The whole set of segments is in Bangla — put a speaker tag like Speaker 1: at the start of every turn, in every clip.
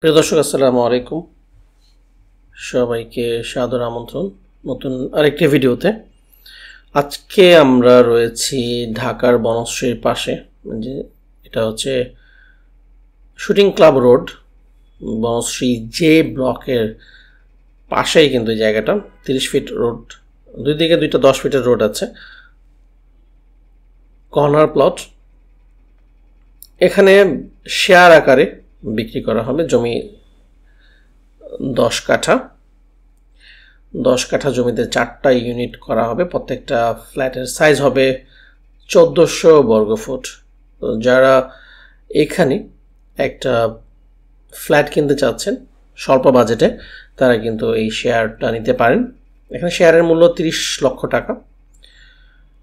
Speaker 1: প্রিয় দর্শক আসসালামু আলাইকুম, সবাইকে সাদর আমন্ত্রণ নতুন আরেকটি ভিডিওতে। আজকে আমরা রয়েছি ঢাকার বনশ্রীর পাশে, যে এটা হচ্ছে শুটিং ক্লাব রোড, বনশ্রী যে ব্লকের পাশেই কিন্তু এই জায়গাটা। 30 ফিট রোড, দুই দিকে দুইটা 10 ফিটের রোড আছে, কর্নার প্লট। এখানে শেয়ার আকারে বিক্রি করা হবে জমি 10 কাঠা জমিতে 4টা ইউনিট করা হবে। প্রত্যেকটা ফ্ল্যাটের সাইজ হবে 1400 বর্গফুট। তো যারা এখানে একটা ফ্ল্যাট কিনতে চাচ্ছেন স্বল্প বাজেটে, তারা কিন্তু এই শেয়ারটা নিতে পারেন। এখানে শেয়ারের মূল্য 30 লক্ষ টাকা,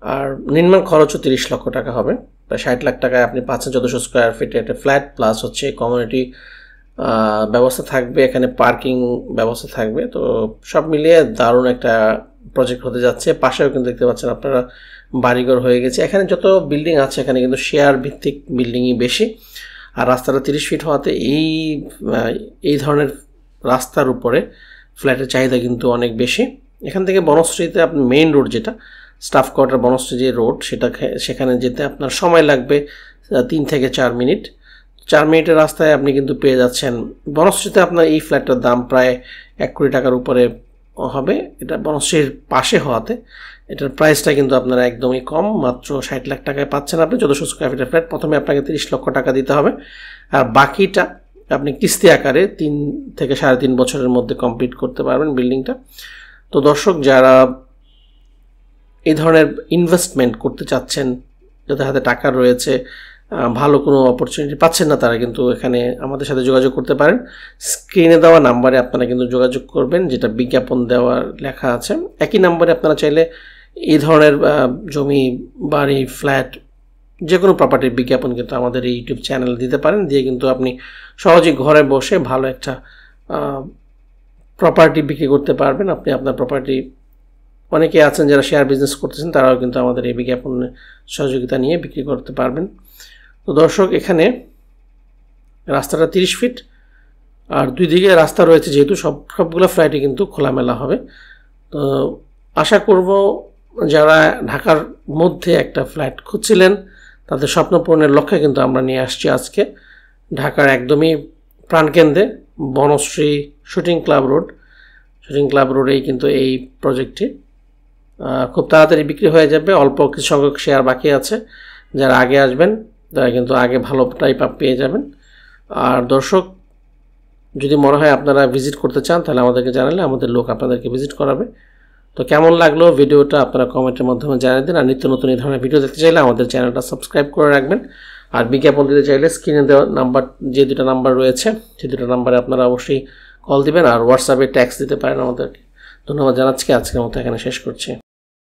Speaker 1: আর নির্মাণ খরচও 30 লক্ষ টাকা হবে। প্রায় 60 লাখ টাকায় আপনি পাচ্ছেন 1400 স্কোয়ার ফিটে একটা ফ্ল্যাট, প্লাস হচ্ছে কমিউনিটি ব্যবস্থা থাকবে, এখানে পার্কিং ব্যবস্থা থাকবে। তো সব মিলিয়ে দারুণ একটা প্রজেক্ট হতে যাচ্ছে। পাশেও কিন্তু দেখতে পাচ্ছেন আপনারা বাড়িঘর হয়ে গেছে। এখানে যত বিল্ডিং আছে এখানে কিন্তু শেয়ার ভিত্তিক বিল্ডিংই বেশি, আর রাস্তাটা 30 ফিট হওয়াতে এই ধরনের রাস্তার উপরে ফ্ল্যাটের চাহিদা কিন্তু অনেক বেশি। এখান থেকে বনশ্রীতে আপনি মেইন রোড, যেটা স্টাফ কোয়ার্টার বনশ্রী যে রোড, সেখানে যেতে আপনার সময় লাগবে 3 থেকে 4 মিনিট। 4 মিনিটের রাস্তায় আপনি কিন্তু পেয়ে যাচ্ছেন বনশ্রীতে। আপনার এই ফ্ল্যাটটার দাম প্রায় 1 কোটি টাকার উপরে হবে। এটা বনশ্রীর পাশে হওয়াতে এটার প্রাইসটা কিন্তু আপনারা একদমই কম, মাত্র 60 লাখ টাকায় পাচ্ছেন আপনি 1400 স্কোয়ার ফিটের ফ্ল্যাট। প্রথমে আপনাকে 30 লক্ষ টাকা দিতে হবে, আর বাকিটা আপনি কিস্তি আকারে 3 থেকে 3.5 বছরের মধ্যে কমপ্লিট করতে পারবেন বিল্ডিংটা। তো দর্শক, যারা এই ধরনের ইনভেস্টমেন্ট করতে চাচ্ছেন, যাদের হাতে টাকা রয়েছে, ভালো কোনো অপরচুনিটি পাচ্ছেন না, তারা কিন্তু এখানে আমাদের সাথে যোগাযোগ করতে পারেন। স্ক্রিনে দেওয়া নাম্বারে আপনারা কিন্তু যোগাযোগ করবেন, যেটা বিজ্ঞাপন দেওয়ার লেখা আছে। একই নাম্বারে আপনারা চাইলে এই ধরনের জমি, বাড়ি, ফ্ল্যাট, যে কোনো প্রপার্টির বিজ্ঞাপন কিন্তু আমাদের এই ইউটিউব চ্যানেলে দিতে পারেন। দিয়ে কিন্তু আপনি সহজেই ঘরে বসে ভালো একটা প্রপার্টি বিক্রি করতে পারবেন। আপনি আপনার প্রপার্টি, অনেকে আছেন যারা শেয়ার বিজনেস করতেছেন, তারাও কিন্তু আমাদের এই বিজ্ঞাপনের সহযোগিতা নিয়ে বিক্রি করতে পারবেন। তো দর্শক, এখানে রাস্তাটা 30 ফিট, আর দুই দিকে রাস্তা রয়েছে, যেহেতু সবগুলো ফ্ল্যাটই কিন্তু খোলামেলা হবে। তো আশা করব যারা ঢাকার মধ্যে একটা ফ্ল্যাট খুঁজছিলেন, তাদের স্বপ্ন পূরণের লক্ষ্যে কিন্তু আমরা নিয়ে আসছি আজকে ঢাকার একদমই প্রাণকেন্দ্রে বনশ্রী শুটিং ক্লাব রোডেই কিন্তু এই প্রজেক্টটি খুব তাড়াতাড়ি বিক্রি হয়ে যাবে। অল্প কিছু সংখ্যক শেয়ার বাকি আছে, যারা আগে আসবেন তারা কিন্তু আগে ভালো টাইপ আপ পেয়ে যাবেন। আর দর্শক, যদি মনে হয় আপনারা ভিজিট করতে চান, তাহলে আমাদেরকে জানালে আমাদের লোক আপনাদেরকে ভিজিট করাবে। তো কেমন লাগলো ভিডিওটা আপনারা কমেন্টের মাধ্যমে জানিয়ে দিন। আর নিত্য নতুন এই ধরনের ভিডিও দেখতে চাইলে আমাদের চ্যানেলটা সাবস্ক্রাইব করে রাখবেন। আর বিজ্ঞাপন দিতে চাইলে স্ক্রিনে দেওয়া নাম্বার, যে দুটো নাম্বার রয়েছে, সেই দুটো নাম্বারে আপনারা অবশ্যই কল দিবেন, আর হোয়াটসঅ্যাপে ট্যাক্স দিতে পারেন আমাদেরকে। ধন্যবাদ জানাচ্ছি। আজকের মতো এখানে শেষ করছি।